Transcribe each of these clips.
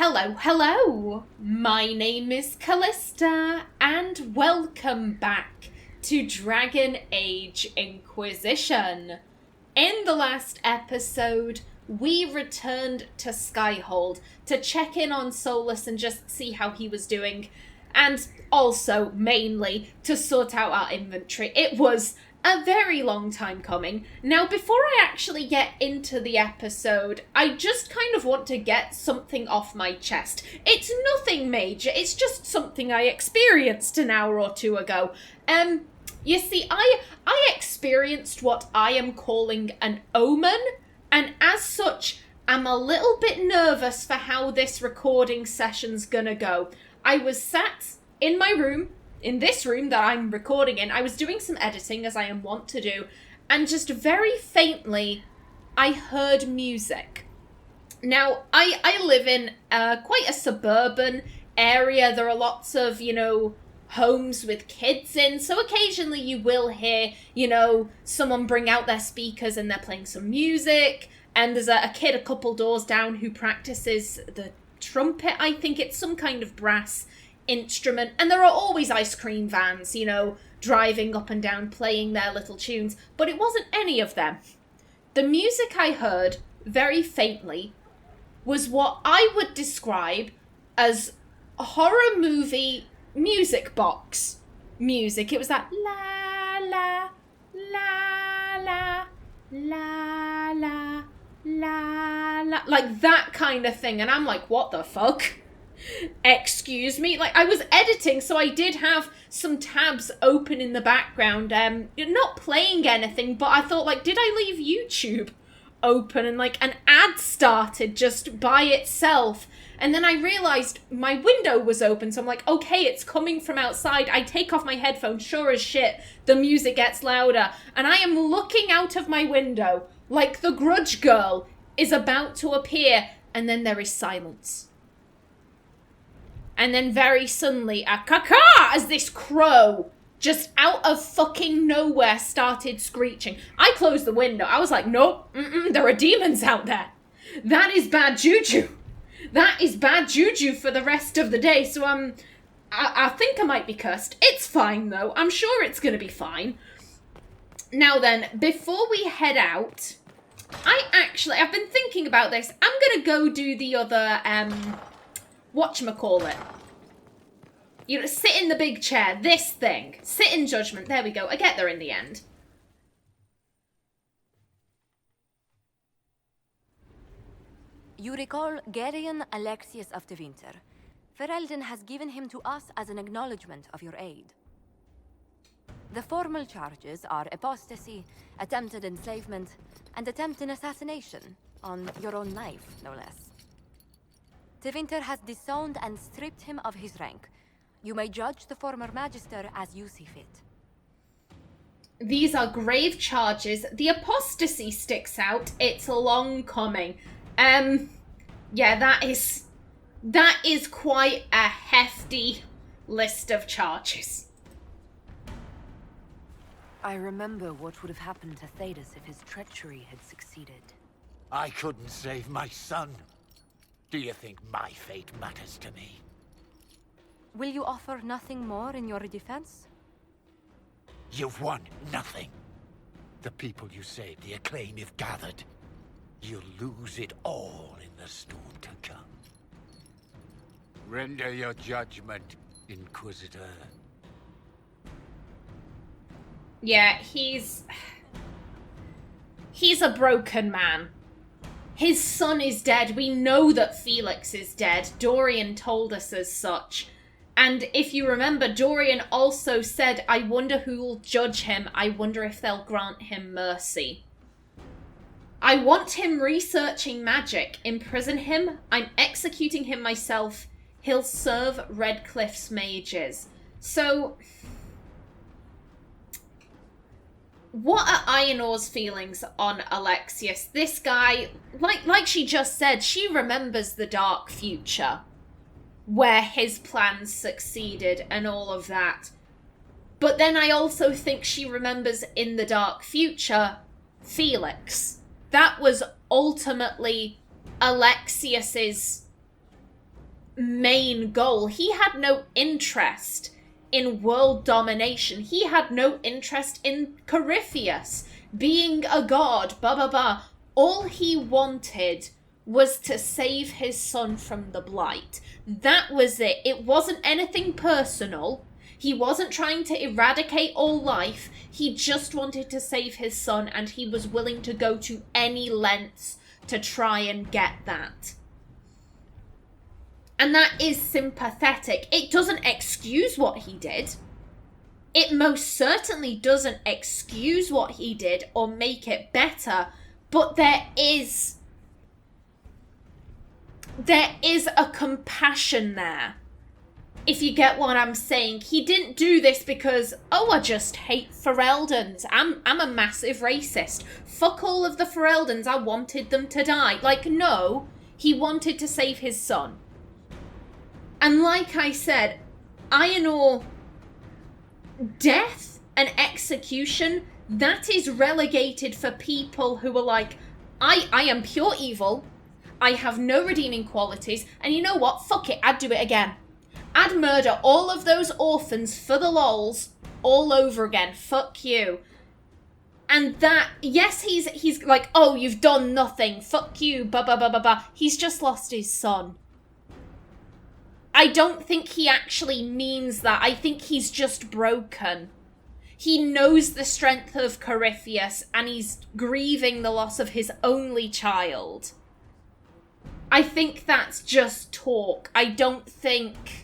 Hello, my name is Callista, and welcome back to Dragon Age Inquisition. In the last episode, we returned to Skyhold to check in on Solus and just see how he was doing, and also, mainly, to sort out our inventory. It was a very long time coming. Now, before I actually get into the episode, I just kind of want to get something off my chest. It's nothing major, it's just something I experienced an hour or two ago. You see, I experienced what I am calling an omen, and as such, I'm a little bit nervous for how this recording session's gonna go. I was sat in my room, in this room that I'm recording in. I was doing some editing, as I am wont to do, and just very faintly, I heard music. Now, I live in quite a suburban area. There are lots of, homes with kids in, so occasionally you will hear, someone bring out their speakers and they're playing some music, and there's a kid a couple doors down who practices the trumpet. I think it's some kind of brass instrument, and there are always ice cream vans, driving up and down playing their little tunes, but it wasn't any of them. The music I heard, very faintly, was what I would describe as a horror movie music box music. It was that la la la la la la la la, like that kind of thing, and I'm like, what the fuck? Excuse me? Like, I was editing, so I did have some tabs open in the background, not playing anything, but I thought, like, did I leave YouTube open? And, like, an ad started just by itself, and then I realised my window was open, so I'm like, okay, it's coming from outside. I take off my headphones, sure as shit, the music gets louder, and I am looking out of my window, like the Grudge Girl is about to appear, and then there is silence. And then very suddenly, a caw-caw, as this crow just out of fucking nowhere started screeching. I closed the window. I was like, nope, there are demons out there. That is bad juju. That is bad juju for the rest of the day. So I think I might be cursed. It's fine though. I'm sure it's going to be fine. Now then, before we head out, I've been thinking about this. I'm going to go do the other, whatchamacallit. Sit in the big chair, this thing. Sit in judgment, there we go. I get there in the end. You recall Gereon Alexius of the Winter. Ferelden has given him to us as an acknowledgement of your aid. The formal charges are apostasy, attempted enslavement, and attempted assassination, on your own life, no less. The Winter has disowned and stripped him of his rank. You may judge the former magister as you see fit. These are grave charges. The apostasy sticks out. It's long coming. Yeah, that is quite a hefty list of charges. I remember what would have happened to Thedas if his treachery had succeeded. I couldn't save my son. Do you think my fate matters to me? Will you offer nothing more in your defense? You've won nothing. The people you saved, the acclaim you've gathered. You'll lose it all in the storm to come. Render your judgment, Inquisitor. Yeah, he's a broken man. His son is dead. We know that Felix is dead. Dorian told us as such. And if you remember, Dorian also said, I wonder who will judge him. I wonder if they'll grant him mercy. I want him researching magic. Imprison him. I'm executing him myself. He'll serve Redcliffe's mages. So, what are Aenor's feelings on Alexius? This guy, like she just said, she remembers the dark future, where his plans succeeded and all of that. But then I also think she remembers in the dark future, Felix. That was ultimately Alexius's main goal. He had no interest in world domination. He had no interest in Corypheus being a god, blah, blah, blah. All he wanted was to save his son from the Blight. That was it. It wasn't anything personal. He wasn't trying to eradicate all life. He just wanted to save his son, and he was willing to go to any lengths to try and get that. And that is sympathetic. It doesn't excuse what he did. It most certainly doesn't excuse what he did or make it better, but there is a compassion there. If you get what I'm saying. He didn't do this because, oh, I just hate Fereldans. I'm a massive racist. Fuck all of the Fereldans. I wanted them to die. Like, no. He wanted to save his son. And like I said, Aenor, death and execution, that is relegated for people who are like, I am pure evil. I have no redeeming qualities. And you know what? Fuck it. I'd do it again. I'd murder all of those orphans for the lols all over again. Fuck you. And that, yes, he's like, oh, you've done nothing. Fuck you, blah, blah, blah, blah, blah. He's just lost his son. I don't think he actually means that. I think he's just broken. He knows the strength of Corypheus, and he's grieving the loss of his only child. I think that's just talk. I don't think...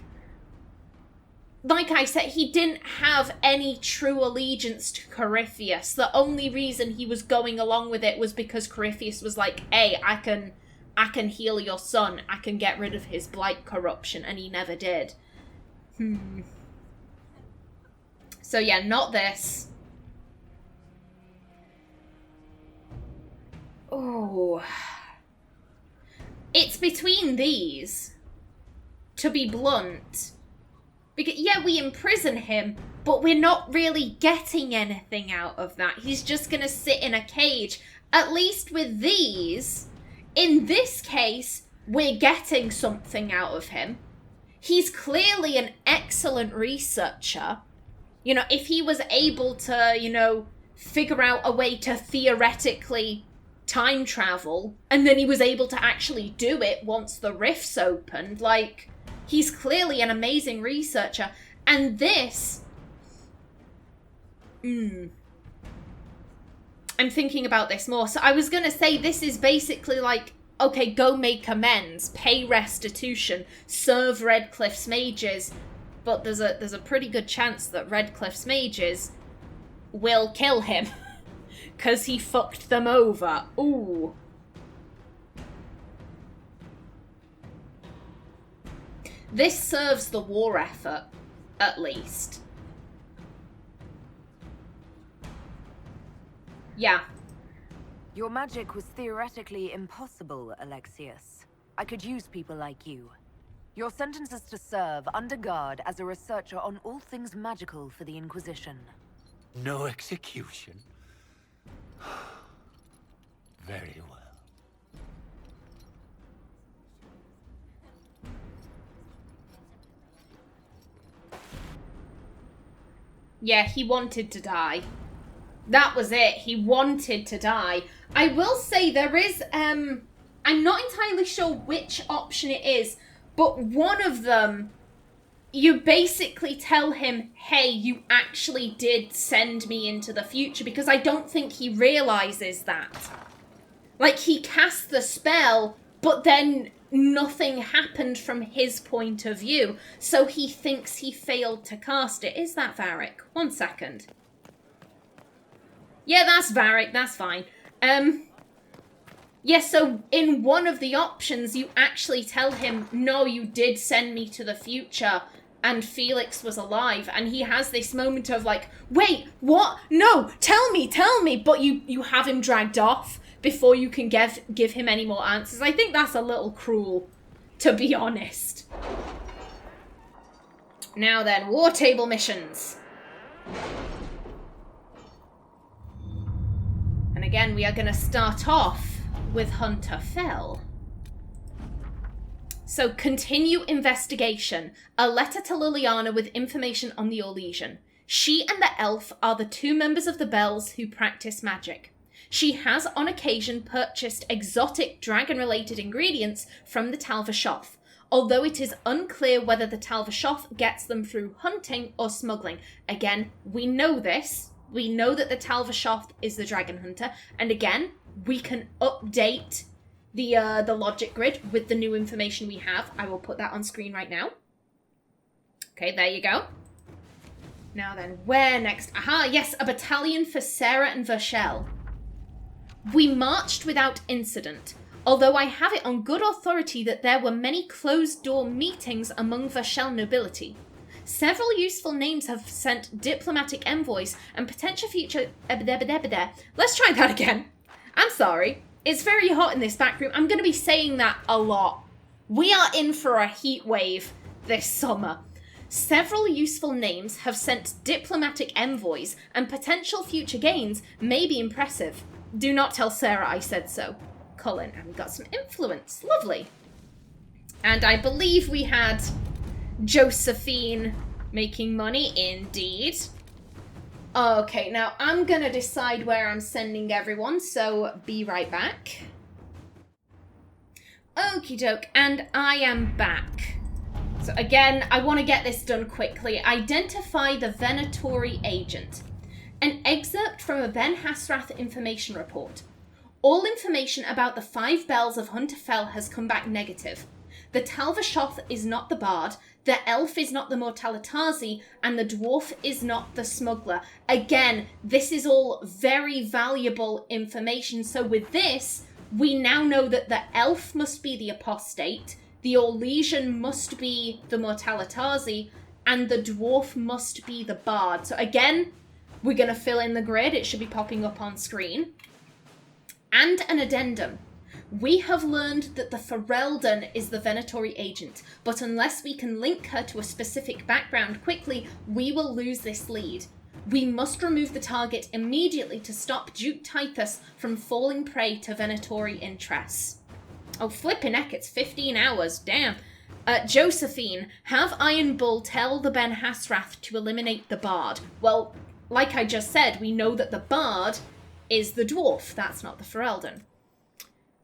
Like I said, he didn't have any true allegiance to Corypheus. The only reason he was going along with it was because Corypheus was like, hey, I can heal your son. I can get rid of his blight corruption. And he never did. So yeah, not this. Oh. It's between these. To be blunt. Because, yeah, we imprison him, but we're not really getting anything out of that. He's just going to sit in a cage. At least with these, in this case, we're getting something out of him. He's clearly an excellent researcher. You know, if he was able to, you know, figure out a way to theoretically time travel, and then he was able to actually do it once the rifts opened, like... He's clearly an amazing researcher. And this... I'm thinking about this more. So I was going to say this is basically like, okay, go make amends, pay restitution, serve Redcliffe's mages. But there's a pretty good chance that Redcliffe's mages will kill him. Because he fucked them over. Ooh. This serves the war effort, at least. Yeah. Your magic was theoretically impossible, Alexius. I could use people like you. Your sentence is to serve under guard as a researcher on all things magical for the Inquisition. No execution? Very well. Yeah, he wanted to die. That was it. He wanted to die. I will say there is, I'm not entirely sure which option it is, but one of them, you basically tell him, hey, you actually did send me into the future, because I don't think he realizes that. Like, he cast the spell, but then nothing happened from his point of view, so he thinks he failed to cast it. Is that Varric? 1 second. Yeah, that's Varric, that's fine. Yeah, so in one of the options, you actually tell him, no, you did send me to the future, and Felix was alive, and he has this moment of like, wait, what? No, tell me, but you have him dragged off before you can give him any more answers. I think that's a little cruel, to be honest. Now then, war table missions. And again, we are going to start off with Hunter Fell. So, continue investigation. A letter to Liliana with information on the Orlesian. She and the elf are the two members of the Bells who practice magic. She has on occasion purchased exotic dragon-related ingredients from the Talvashoth, although it is unclear whether the Talvashoth gets them through hunting or smuggling. Again, we know this. We know that the Talvashoth is the dragon hunter, and again, we can update the logic grid with the new information we have. I will put that on screen right now. Okay, there you go. Now then, where next? Aha, yes, a battalion for Sarah and Vershel. We marched without incident, although I have it on good authority that there were many closed-door meetings among Vershel nobility. Several useful names have sent diplomatic envoys and potential future... Let's try that again. I'm sorry. It's very hot in this back room. I'm going to be saying that a lot. We are in for a heat wave this summer. Several useful names have sent diplomatic envoys, and potential future gains may be impressive. Do not tell Sarah I said so. Colin, and we got some influence. Lovely. And I believe we had Josephine making money, indeed. Okay, now I'm gonna decide where I'm sending everyone, so be right back. Okie doke, and I am back. So again, I want to get this done quickly. Identify the Venatori agent. An excerpt from a Ben Hasrath information report. All information about the 5 bells of Hunterfell has come back negative. The Talvashoth is not the bard, the elf is not the Mortalitazi, and the dwarf is not the smuggler. Again, this is all very valuable information. So with this, we now know that the elf must be the apostate, the Orlesian must be the Mortalitazi, and the dwarf must be the bard. So again, we're going to fill in the grid. It should be popping up on screen. And an addendum. We have learned that the Ferelden is the Venatori agent, but unless we can link her to a specific background quickly, we will lose this lead. We must remove the target immediately to stop Duke Tythus from falling prey to Venatori interests. Oh, flippin' heck, it's 15 hours, damn. Josephine, have Iron Bull tell the Ben Hasrath to eliminate the bard. Well, like I just said, we know that the bard is the dwarf. That's not the Ferelden.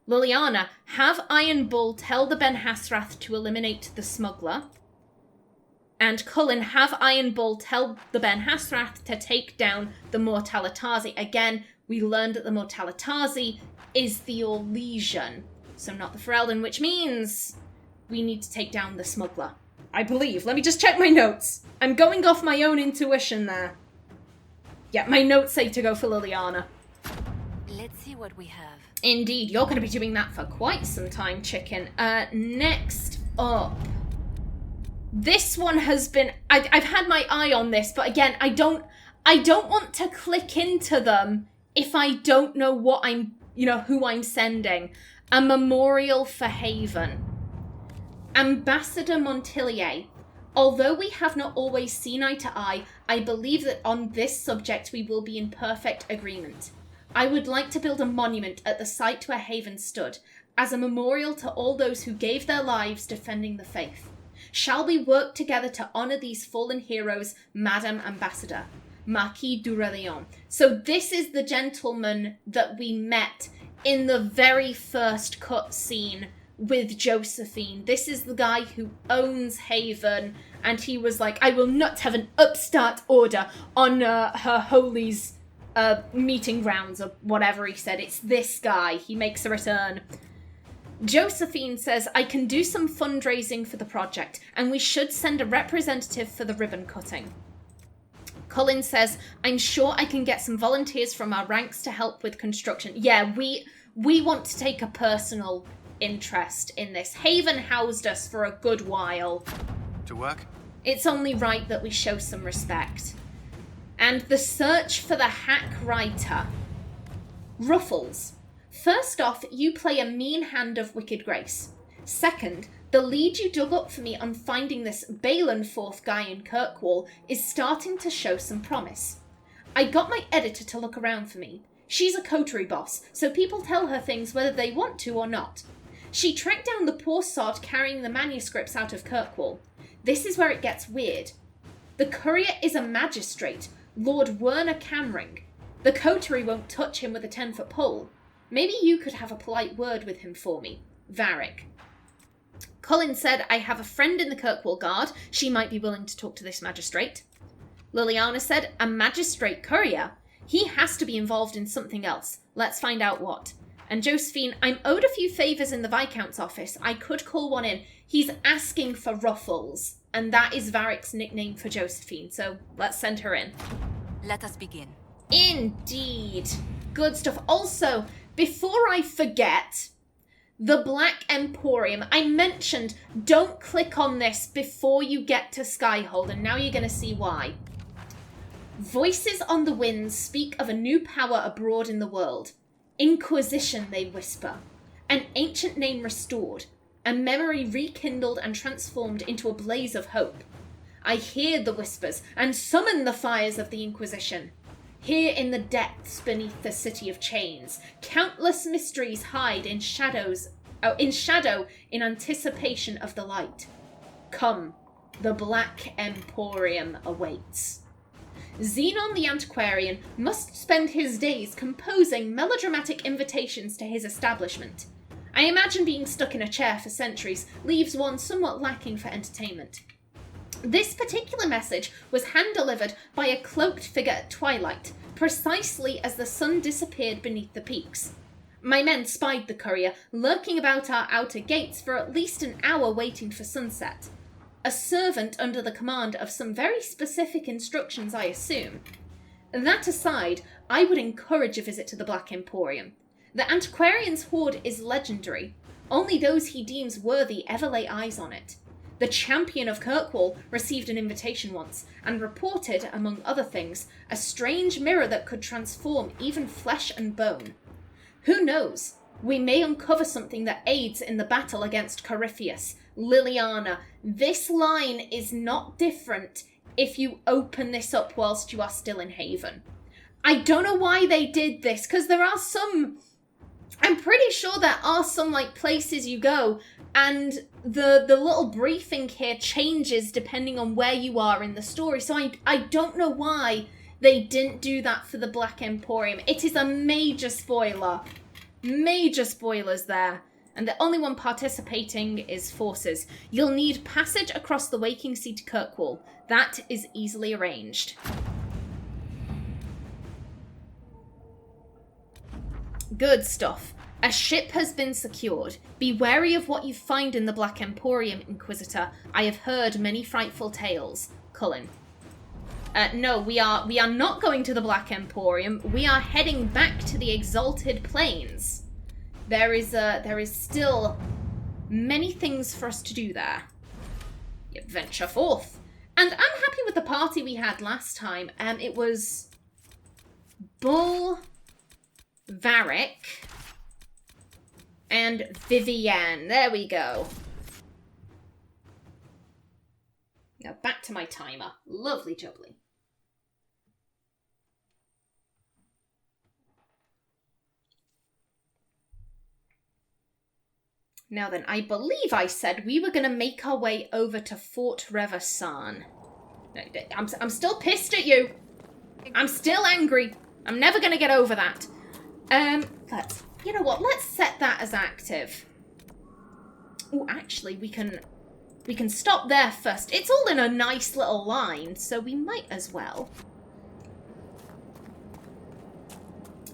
Liliana, have Iron Bull tell the Ben Hasrath to eliminate the smuggler. And Cullen, have Iron Bull tell the Ben Hasrath to take down the Mortalitazi. Again, we learned that the Mortalitazi is the Orlesian, so not the Ferelden, which means we need to take down the smuggler. I believe. Let me just check my notes. I'm going off my own intuition there. Yeah, my notes say to go for Liliana. Let's see what we have. Indeed, you're going to be doing that for quite some time, chicken. Next up. This one has been... I've had my eye on this, but again, I don't want to click into them if I don't know what I'm... who I'm sending. A memorial for Haven. Ambassador Montillier. Although we have not always seen eye to eye, I believe that on this subject we will be in perfect agreement. I would like to build a monument at the site where Haven stood, as a memorial to all those who gave their lives defending the faith. Shall we work together to honour these fallen heroes, Madame Ambassador? Marquis d'Aurelion. So this is the gentleman that we met in the very first cutscene with Josephine. This is the guy who owns Haven, and he was like, I will not have an upstart order on her holy's meeting grounds, or whatever he said. It's this guy. He makes a return. Josephine says, I can do some fundraising for the project, and we should send a representative for the ribbon cutting. Colin says, I'm sure I can get some volunteers from our ranks to help with construction. Yeah, we want to take a personal interest in this. Haven housed us for a good while. To work? It's only right that we show some respect. And the search for the hack writer. Ruffles. First off, you play a mean hand of Wicked Grace. Second, the lead you dug up for me on finding this Balenforth guy in Kirkwall is starting to show some promise. I got my editor to look around for me. She's a coterie boss, so people tell her things whether they want to or not. She tracked down the poor sod carrying the manuscripts out of Kirkwall. This is where it gets weird. The courier is a magistrate, Lord Werner Camring. The coterie won't touch him with a 10-foot pole. Maybe you could have a polite word with him for me. Varric. Colin said, I have a friend in the Kirkwall Guard. She might be willing to talk to this magistrate. Liliana said, a magistrate courier? He has to be involved in something else. Let's find out what. And Josephine, I'm owed a few favours in the Viscount's office. I could call one in. He's asking for Ruffles. And that is Varric's nickname for Josephine. So let's send her in. Let us begin. Indeed. Good stuff. Also, before I forget, the Black Emporium. I mentioned don't click on this before you get to Skyhold. And now you're going to see why. Voices on the winds speak of a new power abroad in the world. Inquisition, they whisper. An ancient name restored. A memory rekindled and transformed into a blaze of hope. I hear the whispers and summon the fires of the Inquisition. Here in the depths beneath the city of chains, countless mysteries hide in shadow in anticipation of the light. Come, the Black Emporium awaits. Xenon the Antiquarian must spend his days composing melodramatic invitations to his establishment. I imagine being stuck in a chair for centuries leaves one somewhat lacking for entertainment. This particular message was hand-delivered by a cloaked figure at twilight, precisely as the sun disappeared beneath the peaks. My men spied the courier, lurking about our outer gates for at least an hour waiting for sunset. A servant under the command of some very specific instructions, I assume. That aside, I would encourage a visit to the Black Emporium. The Antiquarian's hoard is legendary. Only those he deems worthy ever lay eyes on it. The champion of Kirkwall received an invitation once, and reported, among other things, a strange mirror that could transform even flesh and bone. Who knows? We may uncover something that aids in the battle against Corypheus. Liliana, this line is not different if you open this up whilst you are still in Haven. I don't know why they did this, because there are some... I'm pretty sure there are some, like, places you go, and the little briefing here changes depending on where you are in the story. So I don't know why they didn't do that for the Black Emporium. It is a major spoiler. Major spoilers there. And the only one participating is forces. You'll need passage across the Waking Sea to Kirkwall. That is easily arranged. Good stuff. A ship has been secured. Be wary of what you find in the Black Emporium, Inquisitor. I have heard many frightful tales. Cullen. No, we are not going to the Black Emporium. We are heading back to the Exalted Plains. There is still many things for us to do there. Yep, venture forth. And I'm happy with the party we had last time. It was Bull, Varric, and Vivienne. There we go. Now back to my timer. Lovely jubbly. Now then, I believe I said we were going to make our way over to Fort Revasan. I'm still pissed at you. I'm still angry. I'm never going to get over that. You know what? Let's set that as active. Oh, actually, we can stop there first. It's all in a nice little line, so we might as well.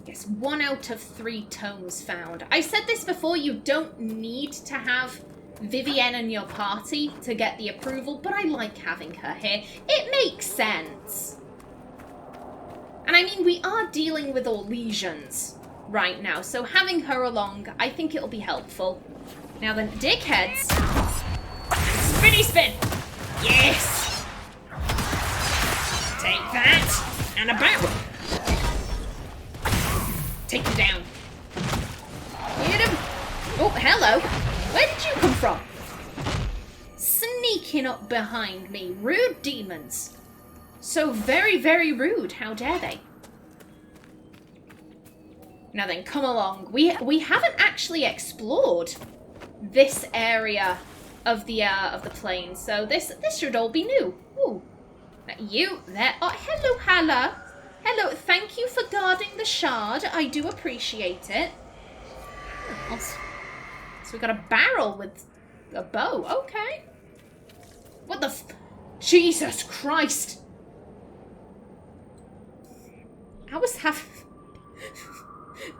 Yes, 1 out of 3 tomes found. I said this before, you don't need to have Vivienne in your party to get the approval, but I like having her here. It makes sense. And I mean, we are dealing with all legions right now, so having her along, I think it'll be helpful. Now then, dickheads. Spinny spin! Yes! Take that! And a barrel! Take him down. Hit him! Oh, hello! Where did you come from? Sneaking up behind me. Rude demons. So very, very rude. How dare they? Now then, come along. We haven't actually explored this area of the plains. So this should all be new. Ooh. You there. Oh, hello, Halla. Hello, thank you for guarding the shard. I do appreciate it. So we got a barrel with a bow. Okay. What the Jesus Christ. I was having...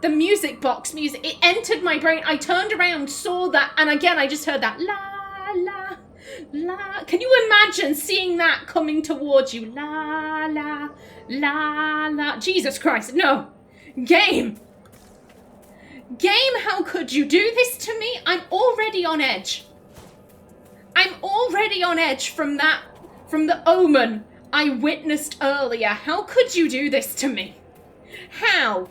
the music box music. It entered my brain. I turned around, saw that, and again I just heard that la, la, la. Can you imagine seeing that coming towards you? La, la, la, la. Jesus Christ, no. Game, how could you do this to me? I'm already on edge. I'm already on edge from the omen I witnessed earlier. How could you do this to me? How?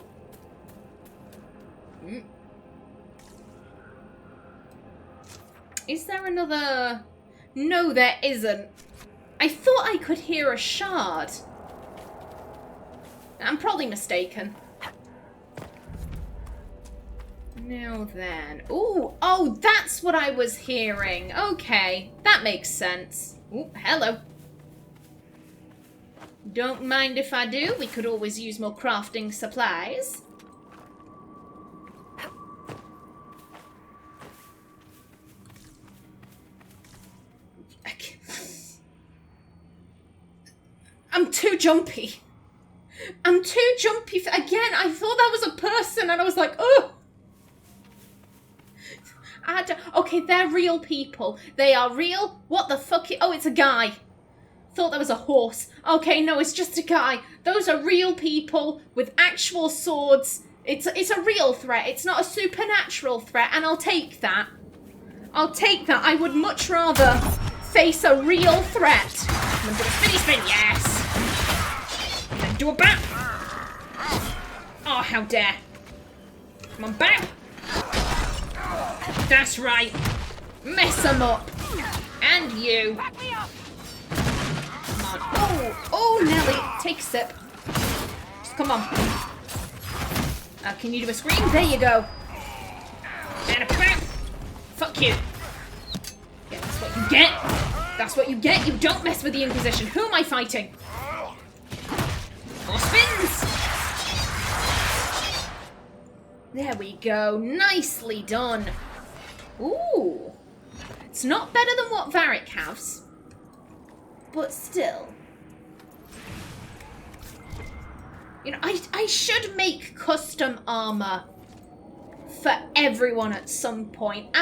Is there another... No, there isn't. I thought I could hear a shard. I'm probably mistaken. Now then. Ooh, oh, that's what I was hearing. Okay, that makes sense. Ooh, hello. Don't mind if I do. We could always use more crafting supplies. I'm too jumpy. I'm too jumpy. Again, I thought that was a person and I was like, oh. Okay, they're real people. They are real. What the fuck? Oh, it's a guy. Thought that was a horse. Okay, no, it's just a guy. Those are real people with actual swords. It's a real threat. It's not a supernatural threat, and I'll take that. I'll take that. I would much rather face a real threat. I'm gonna spinny spin, yes. And then do a bat. Oh, how dare. Come on, bat. That's right. Mess them up. And you. Come on. Oh, Nelly. Take a sip. Just come on. Can you do a scream? There you go. And a bam. Fuck you. Yeah, that's what you get. That's what you get. You don't mess with the Inquisition. Who am I fighting? More spins. There we go. Nicely done. Ooh. It's not better than what Varric has. But still. You know, I should make custom armor for everyone at some point.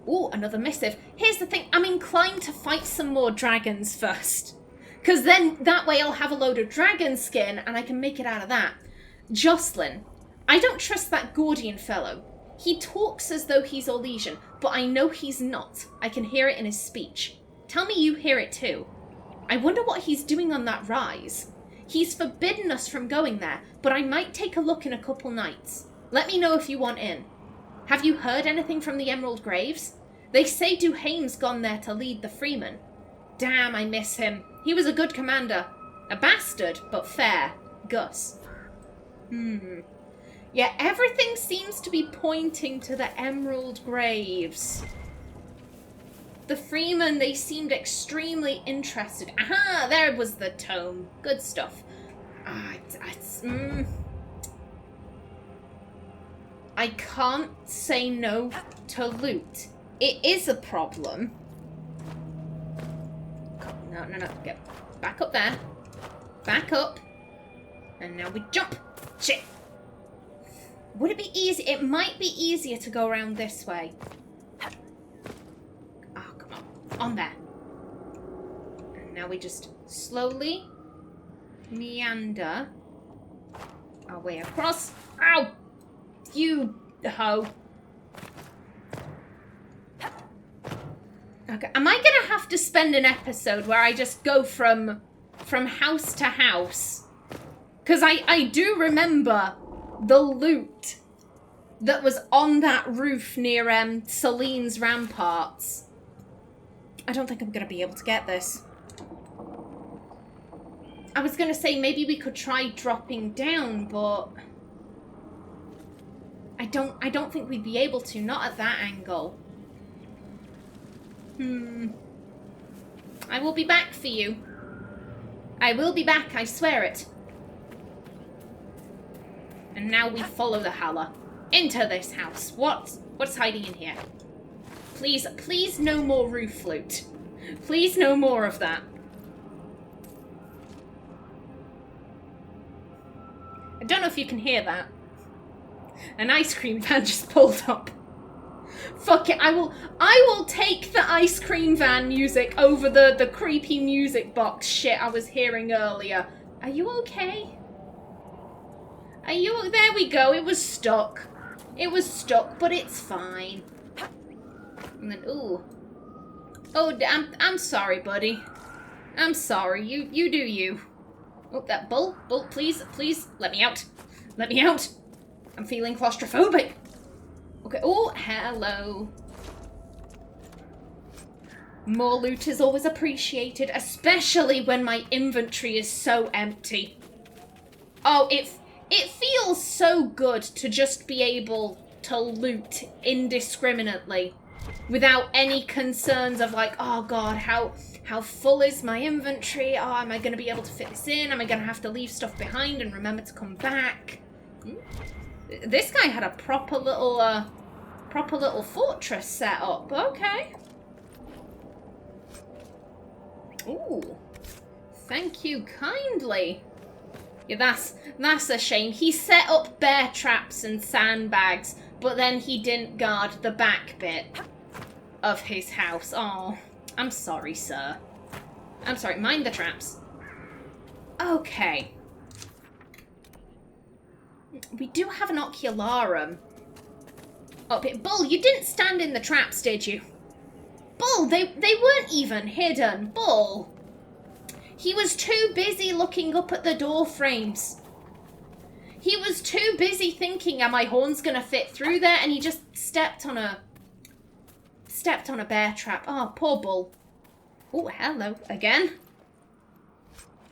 Ooh, another missive. Here's the thing. I'm inclined to fight some more dragons first. Because then that way I'll have a load of dragon skin and I can make it out of that. Jocelyn. I don't trust that Gordian fellow. He talks as though he's Orlesian, but I know he's not. I can hear it in his speech. Tell me you hear it too. I wonder what he's doing on that rise. He's forbidden us from going there, but I might take a look in a couple nights. Let me know if you want in. Have you heard anything from the Emerald Graves? They say Duhaim's gone there to lead the Freemen. Damn, I miss him. He was a good commander. A bastard, but fair. Gus. Yeah, everything seems to be pointing to the Emerald Graves. The Freemen, they seemed extremely interested. Aha, there was the tome. Good stuff. I can't say no to loot. It is a problem. No. Get back up there. Back up. And now we jump. Shit. Would it be easy? It might be easier to go around this way. Oh, come on. On there. And now we just slowly meander our way across. Ow! You hoe. Okay, am I gonna have to spend an episode where I just go from house to house? Because I do remember the loot that was on that roof near Celine's ramparts. I don't think I'm going to be able to get this. I was going to say maybe we could try dropping down, but I don't think we'd be able to, not at that angle. I will be back for you. I will be back, I swear it. And now we follow the howler into this house. What's hiding in here? Please no more roof loot. Please no more of that. I don't know if you can hear that. An ice cream van just pulled up. Fuck it, I will take the ice cream van music over the creepy music box shit I was hearing earlier. Are you okay? There we go, it was stuck. It was stuck, but it's fine. And then, ooh. Oh, I'm sorry, buddy. I'm sorry, you do you. Oh, that bull, please, let me out. Let me out. I'm feeling claustrophobic. Okay, oh, hello. More loot is always appreciated, especially when my inventory is so empty. Oh, it feels so good to just be able to loot indiscriminately without any concerns of like, oh god, how full is my inventory? Oh, am I going to be able to fit this in? Am I going to have to leave stuff behind and remember to come back? This guy had a proper little fortress set up. Okay. Ooh. Thank you kindly. Yeah, that's a shame. He set up bear traps and sandbags, but then he didn't guard the back bit of his house. Oh, I'm sorry, sir. I'm sorry. Mind the traps. Okay. We do have an ocularum. Oh, but Bull, you didn't stand in the traps, did you? Bull, they weren't even hidden. Bull. He was too busy looking up at the door frames. He was too busy thinking, are my horns gonna fit through there? And he just stepped on a bear trap. Oh, poor Bull. Oh, hello again.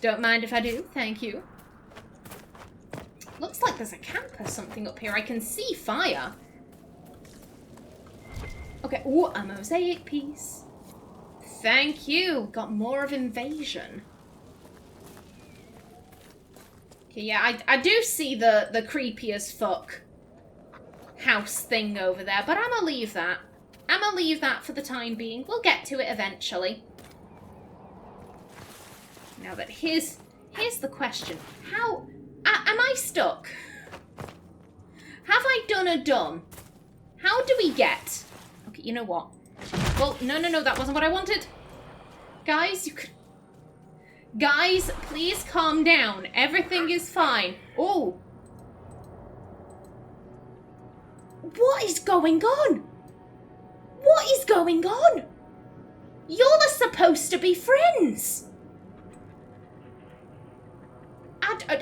Don't mind if I do, thank you. Looks like there's a camp or something up here. I can see fire. Okay, ooh, a mosaic piece. Thank you. Got more of invasion. Okay, yeah, I do see the creepy as fuck house thing over there, but I'm gonna leave that. I'm gonna leave that for the time being. We'll get to it eventually. Now, but here's the question. How... am I stuck? Have I done? How do we get... Okay, you know what? Well, no, that wasn't what I wanted. Guys, you could... Guys, please calm down. Everything is fine. Oh. What is going on? What is going on? You're supposed to be friends.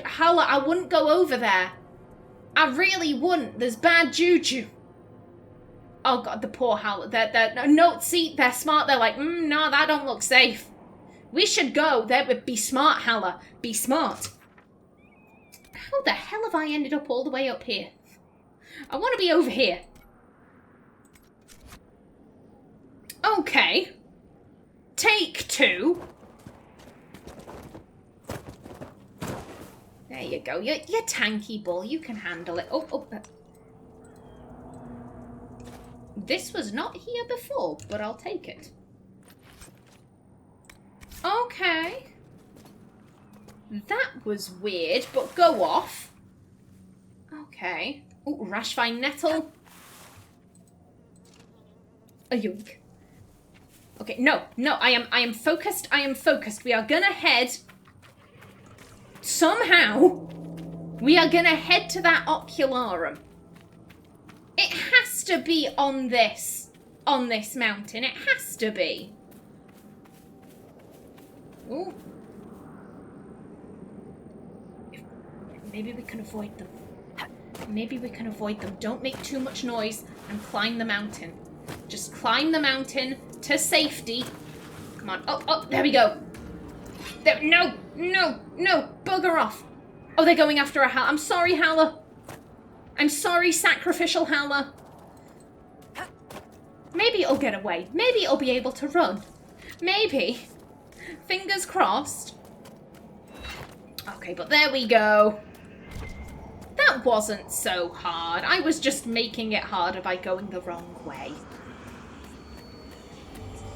Howler, I wouldn't go over there. I really wouldn't. There's bad juju. Oh god, the poor Howler. No, see, they're smart. They're like, no, that don't look safe. We should go. That would be smart, Howler. Be smart. How the hell have I ended up all the way up here? I want to be over here. Okay. Take two. There you go. You're tanky, Bull. You can handle it. Oh. This was not here before, but I'll take it. Okay. That was weird, but go off. Okay. Oh, Rashvine Nettle. A yoink. Okay, no, I am focused. We are gonna head... Somehow, we are gonna head to that ocularum. It has to be on this mountain. It has to be. Ooh. Maybe we can avoid them. Don't make too much noise and climb the mountain. Just climb the mountain to safety. Come on. Oh, there we go. There, no, bugger off. Oh, they're going after a Howler. I'm sorry, Howler. I'm sorry, Sacrificial Howler. Maybe it'll get away. Maybe it'll be able to run. Maybe. Fingers crossed. Okay, but there we go. That wasn't so hard. I was just making it harder by going the wrong way.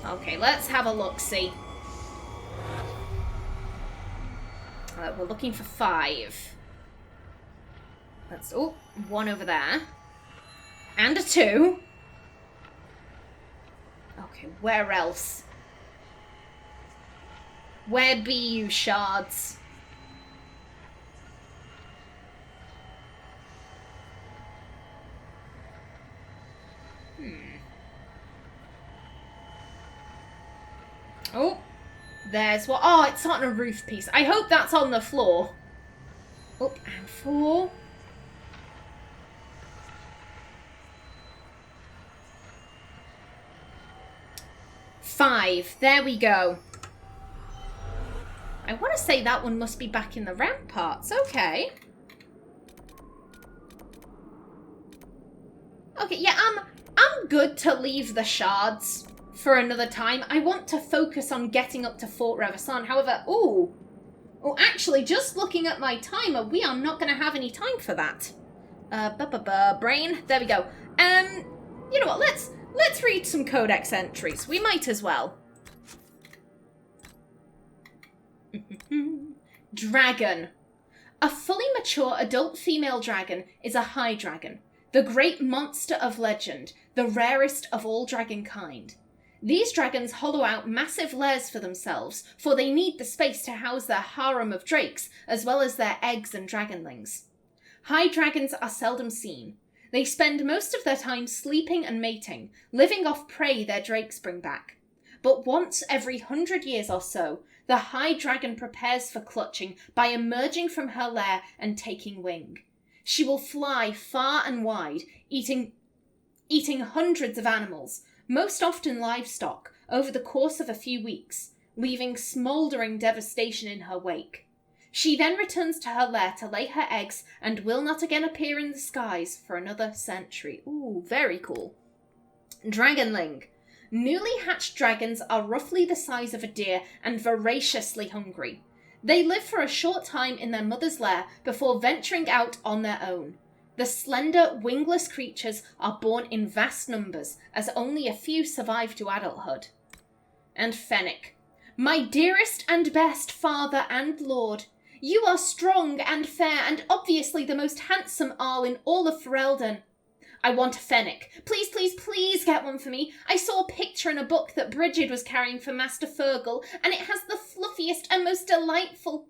Okay, let's have a look-see. We're looking for 5. That's... Oh, 1 over there. And a 2. Okay, where else? Where be you, shards? Oh, there's what? Oh, it's on a roof piece. I hope that's on the floor. Oh, and 4. Five. There we go. I want to say that one must be back in the ramparts. Okay. Okay, yeah, I'm good to leave the shards for another time. I want to focus on getting up to Fort Revasan. However, oh, actually, just looking at my timer, we are not going to have any time for that. Brain. There we go. You know what? Let's read some codex entries. We might as well. Dragon. A fully mature adult female dragon is a high dragon, the great monster of legend, the rarest of all dragon kind. These dragons hollow out massive lairs for themselves, for they need the space to house their harem of drakes, as well as their eggs and dragonlings. High dragons are seldom seen. They spend most of their time sleeping and mating, living off prey their drakes bring back. But once every 100 years or so, the high dragon prepares for clutching by emerging from her lair and taking wing. She will fly far and wide, eating hundreds of animals, most often livestock, over the course of a few weeks, leaving smouldering devastation in her wake. She then returns to her lair to lay her eggs and will not again appear in the skies for another century. Ooh, very cool. Dragonling. Newly hatched dragons are roughly the size of a deer and voraciously hungry. They live for a short time in their mother's lair before venturing out on their own. The slender, wingless creatures are born in vast numbers, as only a few survive to adulthood. And Fennec. My dearest and best father and lord, you are strong and fair and obviously the most handsome Arl in all of Ferelden. I want a Fennec. Please, please, please get one for me. I saw a picture in a book that Bridget was carrying for Master Fergal, and it has the fluffiest and most delightful...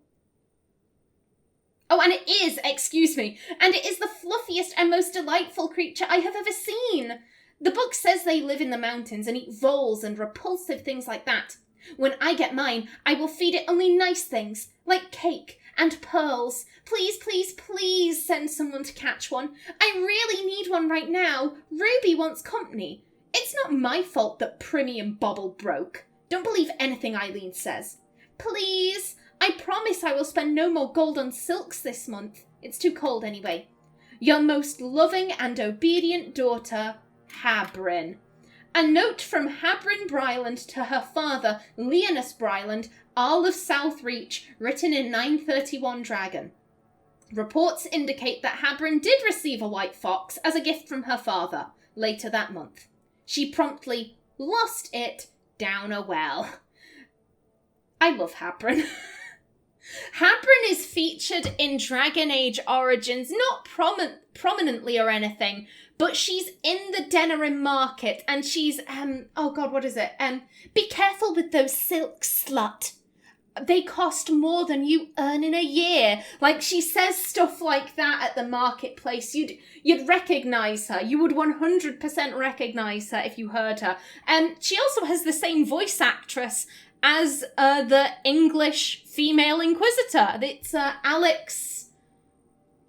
Oh, and it is the fluffiest and most delightful creature I have ever seen. The book says they live in the mountains and eat voles and repulsive things like that. When I get mine, I will feed it only nice things, like cake and pearls. Please, please, please send someone to catch one. I really need one right now. Ruby wants company. It's not my fault that Primmy and Bobble broke. Don't believe anything Eileen says. Please, I promise I will spend no more gold on silks this month. It's too cold anyway. Your most loving and obedient daughter, Habrin. A note from Habrin Bryland to her father, Leonus Bryland, Earl of Southreach, written in 931 Dragon. Reports indicate that Habrin did receive a white fox as a gift from her father later that month. She promptly lost it down a well. I love Habrin. Habrin is featured in Dragon Age Origins, not prominently or anything, but she's in the Denerim market, and she's, oh god, what is it? Be careful with those silks, slut. They cost more than you earn in a year. Like, she says stuff like that at the marketplace. You'd recognise her. You would 100% recognise her if you heard her. She also has the same voice actress as the English female Inquisitor. It's Alex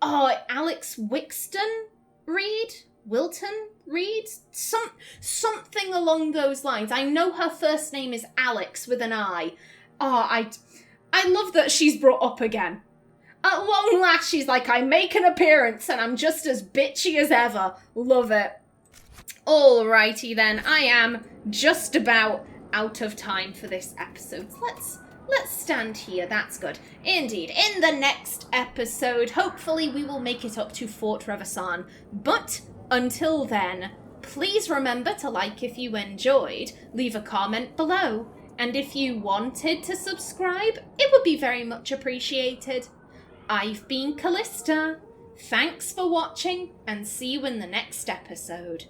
Wixton Reed? Wilton Reed? Something along those lines. I know her first name is Alex with an I. Oh, I love that she's brought up again. At long last, she's like, I make an appearance and I'm just as bitchy as ever. Love it. Alrighty then, I am just about out of time for this episode. Let's stand here, that's good. Indeed, in the next episode, hopefully we will make it up to Fort Revasan. But until then, please remember to like if you enjoyed, leave a comment below, and if you wanted to subscribe, it would be very much appreciated. I've been Callista. Thanks for watching, and see you in the next episode.